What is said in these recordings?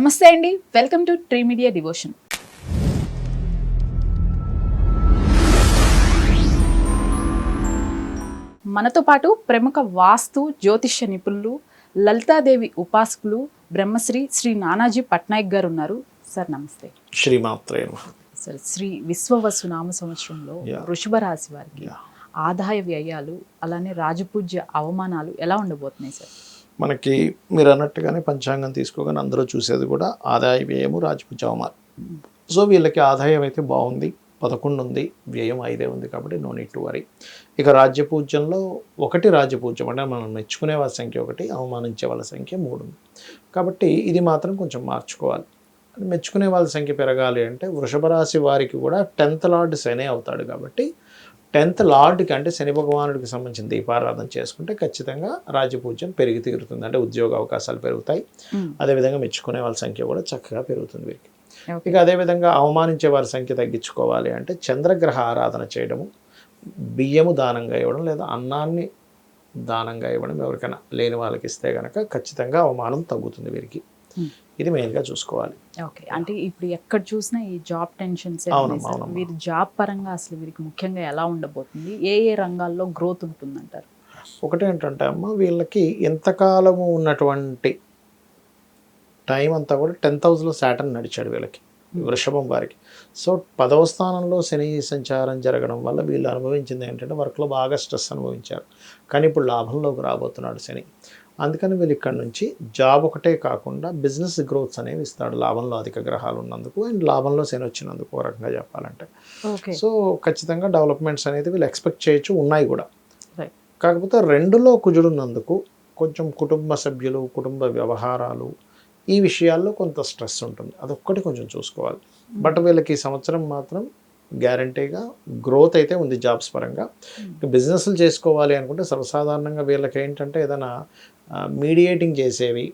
నమస్తే అండి, welcome to tree media devotion. మనతో పాటు ప్రముఖ వాస్తు జ్యోతిష్య నిపుణులు, లలితాదేవి ఉపాసకులు, బ్రహ్మశ్రీ శ్రీ నానాజీ పట్నాయక్ గారు ఉన్నారు. సార్ నమస్తే. శ్రీమాత్రే నమః. సార్, శ్రీ విశ్వవసు నామ సంవత్సరంలో వృషభ రాశి వారికి ఆదాయ వ్యయాలు, అలానే రాజపూజ్య అవమానాలు ఎలా ఉండబోతున్నాయి సార్? మనకి మీరు అన్నట్టుగానే పంచాంగం తీసుకోగానే అందరూ చూసేది కూడా ఆదాయ వ్యయము రాజపూజ్య అవమానం. సో వీళ్ళకి ఆదాయం అయితే బాగుంది, 11 ఉంది, వ్యయం 5 ఉంది, కాబట్టి నో నీడ్ టు వరీ. ఇక రాజ్యపూజ్యంలో 1 రాజ్యపూజ్యం అంటే మనం మెచ్చుకునే వాళ్ళ సంఖ్య 1, అవమానించే వాళ్ళ సంఖ్య 3 ఉంది. కాబట్టి ఇది మాత్రం కొంచెం మార్చుకోవాలి. మెచ్చుకునే వాళ్ళ సంఖ్య పెరగాలి అంటే వృషభ రాశి వారికి కూడా 10th లార్డ్ శని అవుతాడు. కాబట్టి 10th లార్డ్కి అంటే శని భగవానుడికి సంబంధించిన దీపారాధన చేసుకుంటే ఖచ్చితంగా రాజ్యపూజ్యం పెరిగి తీరుతుంది. అంటే ఉద్యోగ అవకాశాలు పెరుగుతాయి, అదేవిధంగా మెచ్చుకునే వాళ్ళ సంఖ్య కూడా చక్కగా పెరుగుతుంది వీరికి. ఇక అదేవిధంగా అవమానించే వారి సంఖ్య తగ్గించుకోవాలి అంటే చంద్రగ్రహ ఆరాధన చేయడము, బియ్యము దానంగా ఇవ్వడం లేదా అన్నాన్ని దానంగా ఇవ్వడం, ఎవరికైనా లేని వాళ్ళకి ఇస్తే కనుక ఖచ్చితంగా అవమానం తగ్గుతుంది వీరికి. ఇది మెయిన్గా చూసుకోవాలి. ఓకే, అంటే ఇప్పుడు ఎక్కడ చూసినా ఈ జాబ్ టెన్షన్స్, వీరి జాబ్ పరంగా అసలు వీరికి ముఖ్యంగా ఎలా ఉండబోతుంది, ఏ ఏ రంగాల్లో గ్రోత్ ఉంటుందంటారు? ఒకటి ఏంటంటే అమ్మ, వీళ్ళకి ఎంతకాలము ఉన్నటువంటి టైం అంతా కూడా 10th హౌస్లో సాటర్న్ నడిచాడు వీళ్ళకి, వృషభం వారికి. సో 10వ స్థానంలో శని సంచారం జరగడం వల్ల వీళ్ళు అనుభవించింది ఏంటంటే వర్క్లో బాగా స్ట్రెస్ అనుభవించారు. కానీ ఇప్పుడు లాభంలోకి రాబోతున్నాడు శని. అందుకని వీళ్ళు ఇక్కడ నుంచి జాబ్ ఒకటే కాకుండా బిజినెస్ గ్రోత్స్ అనేవి ఇస్తాడు, లాభంలో అధిక గ్రహాలు ఉన్నందుకు అండ్ లాభంలో శని వచ్చినందుకు, ఒక రకంగా చెప్పాలంటే. సో ఖచ్చితంగా డెవలప్మెంట్స్ అనేది వీళ్ళు ఎక్స్పెక్ట్ చేయొచ్చు, ఉన్నాయి కూడా. కాకపోతే 2లో కుజుడు ఉన్నందుకు కొంచెం కుటుంబ సభ్యులు, కుటుంబ వ్యవహారాలు, ఈ విషయాల్లో కొంత స్ట్రెస్ ఉంటుంది. అదొక్కటి కొంచెం చూసుకోవాలి. బట్ వీళ్ళకి ఈ సంవత్సరం మాత్రం గ్యారంటీగా గ్రోత్ అయితే ఉంది జాబ్స్ పరంగా. బిజినెస్లు చేసుకోవాలి అనుకుంటే సర్వసాధారణంగా వీళ్ళకి ఏంటంటే ఏదైనా మీడియేటింగ్ చేసేవి,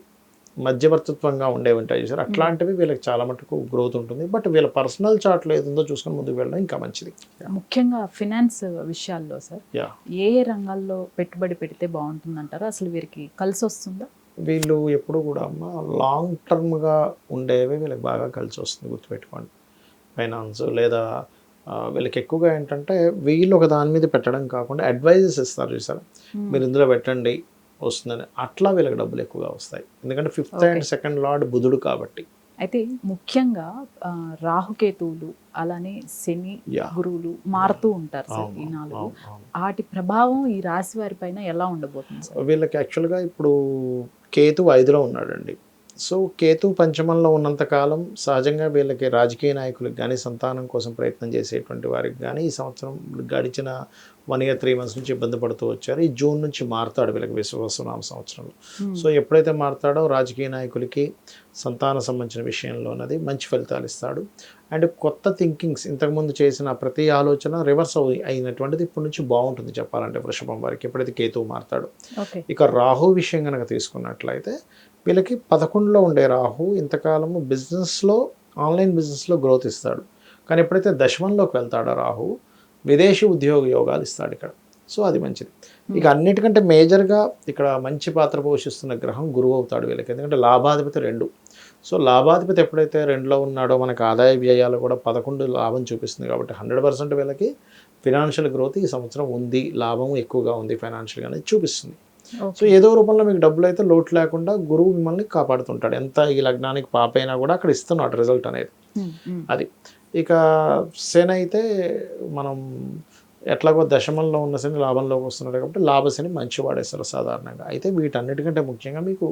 మధ్యవర్తిత్వంగా ఉండేవి ఉంటాయి చూసారు, అట్లాంటివి వీళ్ళకి చాలా మటుకు గ్రోత్ ఉంటుంది. బట్ వీళ్ళ పర్సనల్ చార్ట్లో ఏదుందో చూసుకొని ముందుకు వెళ్ళడం ఇంకా మంచిది. ముఖ్యంగా ఫినాన్స్ విషయాల్లో సార్ ఏ ఏ రంగాల్లో పెట్టుబడి పెడితే బాగుంటుందంటారు? అసలు వీరికి కలిసి వస్తుందా? వీళ్ళు ఎప్పుడు కూడా అమ్మ లాంగ్ టర్మ్గా ఉండేవి వీళ్ళకి బాగా కలిసి వస్తుంది, గుర్తుపెట్టుకోండి. ఫైనాన్స్ లేదా వీళ్ళకి ఎక్కువగా ఏంటంటే వీళ్ళు ఒక దాని మీద పెట్టడం కాకుండా అడ్వైజెస్ ఇస్తారు చూసారు, మీరు ఇందులో పెట్టండి వస్తుందని, అట్లా వీళ్ళకి డబ్బులు ఎక్కువగా వస్తాయి. ఎందుకంటే 5th అండ్ 2nd లార్డ్ బుధుడు కాబట్టి. అయితే ముఖ్యంగా రాహుకేతువులు, అలానే శని, గురువులు మారుతూ ఉంటారు సార్ ఈ 4. వాటి ప్రభావం ఈ రాశి వారి పైన ఎలా ఉండబోతుంది సార్? వీళ్ళకి యాక్చువల్గా ఇప్పుడు కేతు 5లో ఉన్నాడండి. సో కేతు పంచమంలో ఉన్నంతకాలం సహజంగా వీళ్ళకి రాజకీయ నాయకులకు కానీ, సంతానం కోసం ప్రయత్నం చేసేటువంటి వారికి కానీ ఈ సంవత్సరం గడిచిన 1 year 3 months నుంచి ఇబ్బంది పడుతూ వచ్చారు. ఈ జూన్ నుంచి మారుతాడు వీళ్ళకి విశ్వవసునామ సంవత్సరంలో. సో ఎప్పుడైతే మారుతాడో రాజకీయ నాయకులకి సంతాన సంబంధించిన విషయంలోనది మంచి ఫలితాలు ఇస్తాడు. అండ్ కొత్త థింకింగ్స్, ఇంతకుముందు చేసిన ప్రతి ఆలోచన రివర్స్ అయినటువంటిది ఇప్పుడు నుంచి బాగుంటుంది చెప్పాలంటే వృషభం వారికి, ఎప్పుడైతే కేతువు మారుతాడు. ఇక రాహు విషయం కనుక తీసుకున్నట్లయితే వీళ్ళకి 11లో ఉండే రాహు ఇంతకాలము బిజినెస్లో, ఆన్లైన్ బిజినెస్లో గ్రోత్ ఇస్తాడు. కానీ ఎప్పుడైతే దశమంలోకి వెళ్తాడో రాహు, విదేశీ ఉద్యోగ యోగాలు ఇస్తాడు ఇక్కడ. సో అది మంచిది. ఇక అన్నిటికంటే మేజర్గా ఇక్కడ మంచి పాత్ర పోషిస్తున్న గ్రహం గురువు అవుతాడు వీళ్ళకి, ఎందుకంటే లాభాధిపతి 2. సో లాభాధిపతి ఎప్పుడైతే 2లో ఉన్నాడో మనకు ఆదాయ వ్యయాలు కూడా 11 లాభం చూపిస్తుంది. కాబట్టి 100% వీళ్ళకి ఫినాన్షియల్ గ్రోత్ ఈ సంవత్సరం ఉంది, లాభం ఎక్కువగా ఉంది ఫైనాన్షియల్గా అనేది చూపిస్తుంది. సో ఏదో రూపంలో మీకు డబ్బులు అయితే లోటు లేకుండా గురువు మిమ్మల్ని కాపాడుతుంటాడు. ఎంత ఈ లగ్నానికి పాప అయినా కూడా అక్కడ ఇస్తున్నాడు రిజల్ట్ అనేది. అది ఇక శని అయితే మనం ఎట్లాగో దశమంలో ఉన్న శని లాభంలోకి వస్తున్నాడు కాబట్టి లాభశని మంచివాడేస్తారు సాధారణంగా. అయితే వీటన్నిటికంటే ముఖ్యంగా మీకు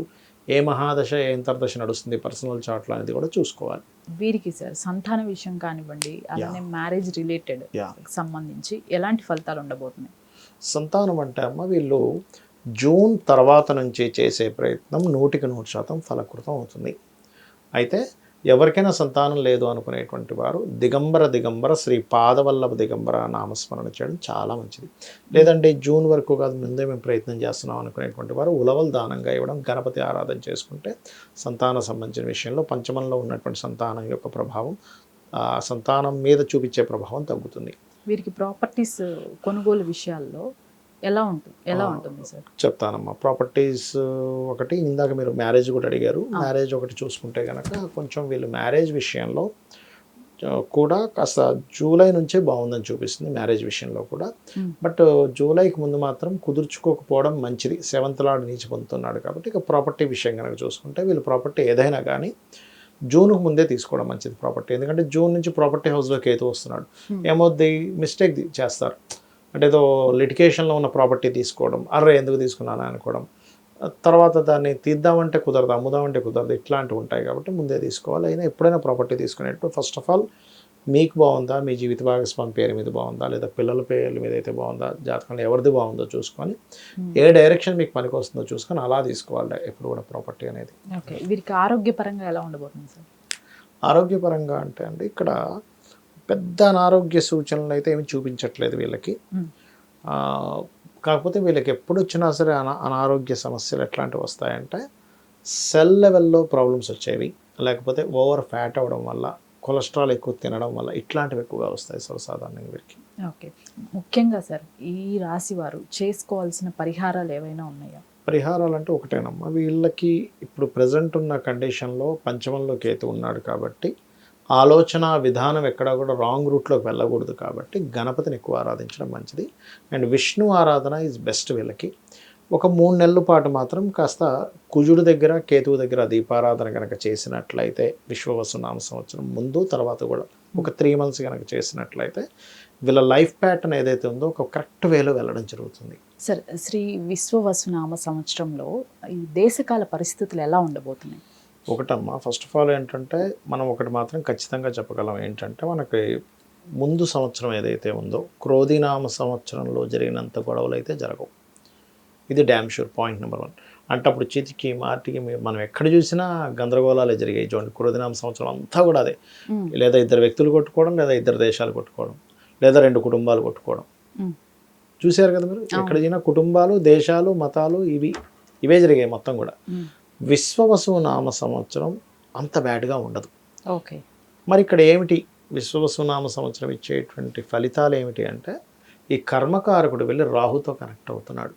ఏ మహాదశ, ఏ అంతర్దశ నడుస్తుంది పర్సనల్ చార్ట్లో అనేది కూడా చూసుకోవాలి. వీరికి సార్ సంతాన విషయం కానివ్వండి, అలానే మ్యారేజ్ రిలేటెడ్ సంబంధించి ఎలాంటి ఫలితాలు ఉండబోతున్నాయి? సంతానం అంటే అమ్మ వీళ్ళు జూన్ తర్వాత నుంచి చేసే ప్రయత్నం 100% ఫలకృతం అవుతుంది. అయితే ఎవరికైనా సంతానం లేదు అనుకునేటువంటి వారు దిగంబర శ్రీ పాదవల్లభ దిగంబర నామస్మరణ చేయడం చాలా మంచిది. లేదంటే జూన్ వరకు కాదు, ముందే మేము ప్రయత్నం చేస్తున్నాం అనుకునేటువంటి వారు ఉలవలు దానంగా ఇవ్వడం, గణపతి ఆరాధన చేసుకుంటే సంతాన సంబంధించిన విషయంలో పంచమంలో ఉన్నటువంటి సంతానం యొక్క ప్రభావం, సంతానం మీద చూపించే ప్రభావం తగ్గుతుంది. వీరికి ప్రాపర్టీస్ కొనుగోలు విషయాల్లో ఎలా ఉంటుంది సార్? చెప్తానమ్మా. ప్రాపర్టీస్ ఒకటి, ఇందాక మీరు మ్యారేజ్ కూడా అడిగారు. మ్యారేజ్ ఒకటి చూసుకుంటే కనుక కొంచెం వీళ్ళు మ్యారేజ్ విషయంలో కూడా కాస్త జూలై నుంచే బాగుందని చూపిస్తుంది మ్యారేజ్ విషయంలో కూడా. బట్ జూలైకి ముందు మాత్రం కుదుర్చుకోకపోవడం మంచిది. 7th లార్డ్ నీచి పొందుతున్నాడు కాబట్టి ఇక ప్రాపర్టీ విషయం కనుక చూసుకుంటే వీళ్ళు ప్రాపర్టీ ఏదైనా కానీ జూన్కు ముందే తీసుకోవడం మంచిది ప్రాపర్టీ. ఎందుకంటే జూన్ నుంచి ప్రాపర్టీ హౌస్లో కేతు వస్తున్నాడు. ఏమవుద్ది, మిస్టేక్ చేస్తారు. అంటే ఏదో లిటికేషన్లో ఉన్న ప్రాపర్టీ తీసుకోవడం, అర్రే ఎందుకు తీసుకున్నాను అనుకోవడం, తర్వాత దాన్ని తీద్దామంటే కుదరదు, అమ్ముదామంటే కుదరదు, ఇట్లాంటివి ఉంటాయి. కాబట్టి ముందే తీసుకోవాలి. అయినా ఎప్పుడైనా ప్రాపర్టీ తీసుకునేటప్పుడు ఫస్ట్ ఆఫ్ ఆల్ మీకు బాగుందా, మీ జీవిత భాగస్వామి పేరు మీద బాగుందా, లేదా పిల్లల పేర్ల మీద అయితే బాగుందా, జాతకంలో ఎవరిది బాగుందో చూసుకొని ఏ డైరెక్షన్ మీకు పనికి వస్తుందో చూసుకొని అలా తీసుకోవాలి ఎప్పుడు కూడా ప్రాపర్టీ అనేది. ఓకే, వీరికి ఆరోగ్యపరంగా ఎలా ఉండబోతుంది సార్? ఆరోగ్యపరంగా అంటే అండి ఇక్కడ పెద్ద అనారోగ్య సూచనలు అయితే ఏమి చూపించట్లేదు వీళ్ళకి. కాకపోతే వీళ్ళకి ఎప్పుడు వచ్చినా సరే అనారోగ్య సమస్యలు ఎట్లాంటివి వస్తాయంటే సెల్ లెవెల్లో ప్రాబ్లమ్స్ వచ్చేవి, లేకపోతే ఓవర్ ఫ్యాట్ అవ్వడం వల్ల, కొలెస్ట్రాల్ ఎక్కువ తినడం వల్ల ఇట్లాంటివి ఎక్కువగా వస్తాయి సర్వసాధారణంగా వీరికి. ఓకే, ముఖ్యంగా సార్ ఈ రాశి వారు చేసుకోవాల్సిన పరిహారాలు ఏవైనా ఉన్నాయా? పరిహారాలు అంటే ఒకటేనమ్మా, వీళ్ళకి ఇప్పుడు ప్రజెంట్ ఉన్న కండిషన్లో పంచమంలో కేతు ఉన్నాడు కాబట్టి ఆలోచన విధానం ఎక్కడా కూడా రాంగ్ రూట్లోకి వెళ్ళకూడదు. కాబట్టి గణపతిని ఎక్కువ ఆరాధించడం మంచిది. అండ్ విష్ణు ఆరాధన ఈజ్ బెస్ట్ వీళ్ళకి. ఒక 3 నెలల పాటు మాత్రం కాస్త కుజుడి దగ్గర కేతువు దగ్గర దీపారాధన కనుక చేసినట్లయితే విశ్వవసునామ సంవత్సరం ముందు తర్వాత కూడా ఒక 3 months కనుక చేసినట్లయితే వీళ్ళ లైఫ్ ప్యాటర్న్ ఏదైతే ఉందో ఒక కరెక్ట్ వేలో వెళ్ళడం జరుగుతుంది. సార్, శ్రీ విశ్వవసునామ సంవత్సరంలో ఈ దేశకాల పరిస్థితులు ఎలా ఉండబోతున్నాయి? ఒకటమ్మా, ఫస్ట్ ఆఫ్ ఆల్ ఏంటంటే మనం ఒకటి మాత్రం ఖచ్చితంగా చెప్పగలం, ఏంటంటే మనకి ముందు సంవత్సరం ఏదైతే ఉందో క్రోధినామ సంవత్సరంలో జరిగినంత గొడవలు అయితే జరగవు. ఇది డ్యామ్ షూర్, పాయింట్ నెంబర్ 1. అంటే అప్పుడు చితికి మార్టికి మనం ఎక్కడ చూసినా గందరగోళాలే జరిగాయి. చూడండి, క్రోధినామ సంవత్సరం అంతా కూడా అదే. లేదా 2 వ్యక్తులు కొట్టుకోవడం, లేదా 2 దేశాలు కొట్టుకోవడం, లేదా 2 కుటుంబాలు కొట్టుకోవడం. చూశారు కదా మీరు, ఎక్కడ చూసినా కుటుంబాలు, దేశాలు, మతాలు ఇవే జరిగాయి మొత్తం కూడా. విశ్వవసునామ సంవత్సరం అంత బ్యాడ్గా ఉండదు. ఓకే, మరి ఇక్కడ ఏమిటి విశ్వవసునామ సంవత్సరం ఇచ్చేటువంటి ఫలితాలు ఏమిటి అంటే ఈ కర్మకారకుడు వెళ్ళి రాహుతో కనెక్ట్ అవుతున్నాడు.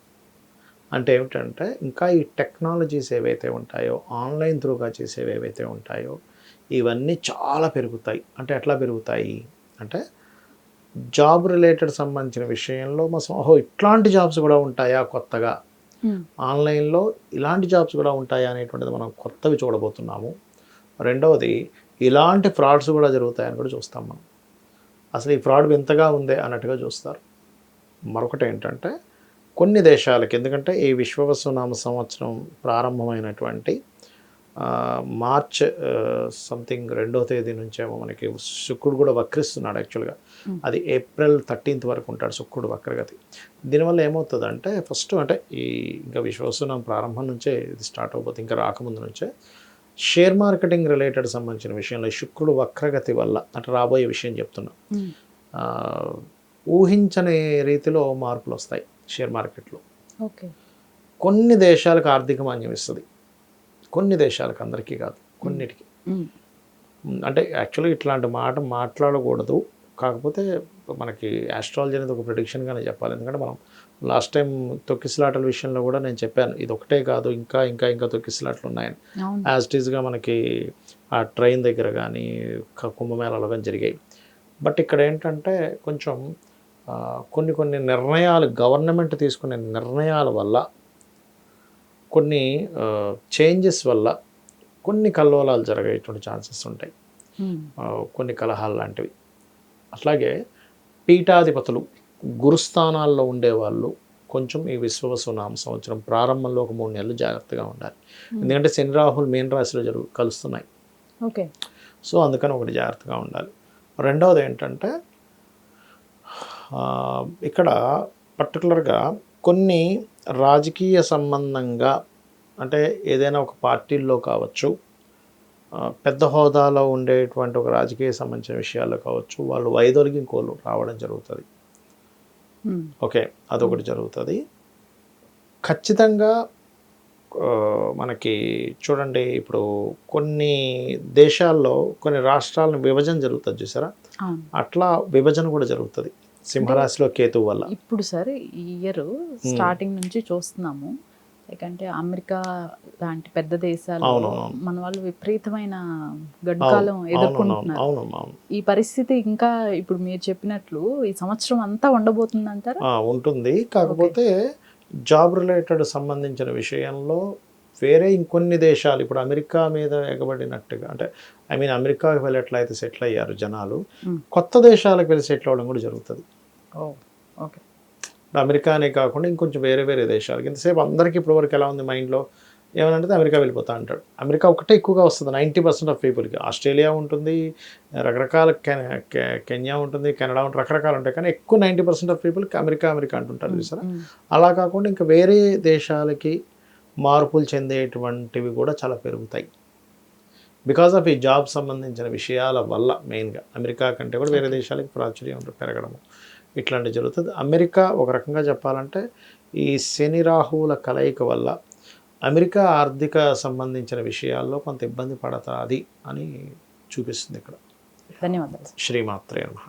అంటే ఏమిటంటే ఇంకా ఈ టెక్నాలజీస్ ఏవైతే ఉంటాయో, ఆన్లైన్ త్రూగా చేసేవి ఏవైతే ఉంటాయో ఇవన్నీ చాలా పెరుగుతాయి. అంటే ఎట్లా పెరుగుతాయి అంటే జాబ్ రిలేటెడ్ సంబంధించిన విషయంలో ఇట్లాంటి జాబ్స్ కూడా ఉంటాయా కొత్తగా, ఆన్లైన్లో ఇలాంటి జాబ్స్ కూడా ఉంటాయా అనేటువంటిది మనం కొత్తవి చూడబోతున్నాము. రెండవది, ఇలాంటి ఫ్రాడ్స్ కూడా జరుగుతాయని కూడా చూస్తాం మనం. అసలు ఈ ఫ్రాడ్ ఎంతగా ఉందే అన్నట్టుగా చూస్తారు. మరొకటి ఏంటంటే కొన్ని దేశాలకి, ఎందుకంటే ఈ విశ్వవసునామ సంవత్సరం ప్రారంభమైనటువంటి మార్చ్ సంథింగ్ 2వ తేదీ నుంచేమో మనకి శుక్రుడు కూడా వక్రిస్తున్నాడు. యాక్చువల్గా అది April 13th వరకు ఉంటాడు శుక్రుడు వక్రగతి. దీనివల్ల ఏమవుతుందంటే ఫస్ట్ అంటే ఇంకా విశ్వవసునామ ప్రారంభం నుంచే ఇది స్టార్ట్ అయిపోతుంది, ఇంకా రాకముందు నుంచే షేర్ మార్కెటింగ్ రిలేటెడ్ సంబంధించిన విషయంలో శుక్రుడు వక్రగతి వల్ల అంటే రాబోయే విషయం చెప్తున్నా, ఊహించని రీతిలో మార్పులు వస్తాయి షేర్ మార్కెట్లో. కొన్ని దేశాలకు ఆర్థిక మాన్యం ఇస్తుంది, కొన్ని దేశాలకు, అందరికీ కాదు, కొన్నిటికి. అంటే యాక్చువల్గా ఇట్లాంటి మాట మాట్లాడకూడదు, కాకపోతే మనకి ఆస్ట్రాలజీ అనేది ఒక ప్రిడిక్షన్గానే చెప్పాలి. ఎందుకంటే మనం లాస్ట్ టైం తొక్కిసలాటల విషయంలో కూడా నేను చెప్పాను, ఇది ఒకటే కాదు ఇంకా ఇంకా ఇంకా తొక్కిసలాటలు ఉన్నాయని. యాజ్ ఇట్ ఈస్గా మనకి ఆ ట్రైన్ దగ్గర కానీ కుంభమేళాలో కానీ జరిగాయి. బట్ ఇక్కడ ఏంటంటే కొంచెం కొన్ని నిర్ణయాలు, గవర్నమెంట్ తీసుకునే నిర్ణయాల వల్ల, కొన్ని చేంజెస్ వల్ల కొన్ని కల్లోలాలు జరిగేటువంటి ఛాన్సెస్ ఉంటాయి, కొన్ని కలహాలు లాంటివి. అట్లాగే పీఠాధిపతులు, గురుస్థానాల్లో ఉండేవాళ్ళు కొంచెం ఈ విశ్వవసునామ సంవత్సరం ప్రారంభంలో ఒక 3 నెలలు జాగ్రత్తగా ఉండాలి. ఎందుకంటే శని రాహులు మీన రాశిలో కలుస్తున్నాయి. ఓకే, సో అందుకని ఒకటి జాగ్రత్తగా ఉండాలి. రెండవది ఏంటంటే ఇక్కడ పర్టికులర్గా కొన్ని రాజకీయ సంబంధంగా, అంటే ఏదైనా ఒక పార్టీల్లో కావచ్చు, పెద్ద హోదాలో ఉండేటువంటి ఒక రాజకీయ సంబంధించిన విషయాల్లో కావచ్చు, వాళ్ళు వైదొలిగింకోలు రావడం జరుగుతుంది. ఓకే, అదొకటి జరుగుతుంది. ఖచ్చితంగా మనకి చూడండి, ఇప్పుడు కొన్ని దేశాల్లో కొన్ని రాష్ట్రాలను విభజన జరుగుతుంది చూసారా, అట్లా విభజన కూడా జరుగుతుంది. సింహరాశిలో కేతువు వల్ల. ఇప్పుడు సార్ ఈ ఇయర్ స్టార్టింగ్ నుంచి చూస్తున్నాము, అంటే అమెరికా లాంటి పెద్ద దేశాలు మన వాళ్ళు విపరీతమైన గడ్డుకాలం ఎదుర్కొంటున్నారు. ఈ పరిస్థితి ఇంకా ఇప్పుడు మీరు చెప్పినట్లు ఈ సంవత్సరం అంతా ఉండబోతుంది అంటారా? ఉంటుంది. కాకపోతే జాబ్ రిలేటెడ్ సంబంధించిన విషయంలో వేరే ఇంకొన్ని దేశాలు ఇప్పుడు అమెరికా మీద ఎగబడినట్టుగా, అంటే అమెరికాకి వెళ్ళి ఎట్లయితే సెటిల్ అయ్యారు జనాలు, కొత్త దేశాలకు వెళ్ళి సెటిల్ అవ్వడం కూడా జరుగుతుంది. ఓకే. అమెరికానే కాకుండా ఇంకొంచెం వేరే వేరే దేశాలకి. ఇంతసేపు అందరికీ ఇప్పటివరకు ఎలా ఉంది మైండ్లో, ఏమనంటే అమెరికా వెళ్ళిపోతా అంటాడు. అమెరికా ఒకటే ఎక్కువగా వస్తుంది 90% ఆఫ్ పీపుల్కి. ఆస్ట్రేలియా ఉంటుంది, రకరకాల కెన్యా ఉంటుంది, కెనడా ఉంటుంది, రకరకాలు ఉంటాయి. కానీ ఎక్కువ 90% ఆఫ్ పీపుల్కి అమెరికా అంటుంటారు చూసారా. అలా కాకుండా ఇంకా వేరే దేశాలకి మార్పులు చెందేటువంటివి కూడా చాలా పెరుగుతాయి. బికాజ్ ఆఫ్ ఈ జాబ్ సంబంధించిన విషయాల వల్ల మెయిన్గా అమెరికా కంటే కూడా వేరే దేశాలకి ప్రాచుర్యం పెరగడము ఇట్లాంటివి జరుగుతుంది. అమెరికా ఒక రకంగా చెప్పాలంటే ఈ శని రాహువుల కలయిక వల్ల అమెరికా ఆర్థిక సంబంధించిన విషయాల్లో కొంత ఇబ్బంది పడతాది అని చూపిస్తుంది ఇక్కడ. ధన్యవాదాలు. శ్రీమాత్రే నమః.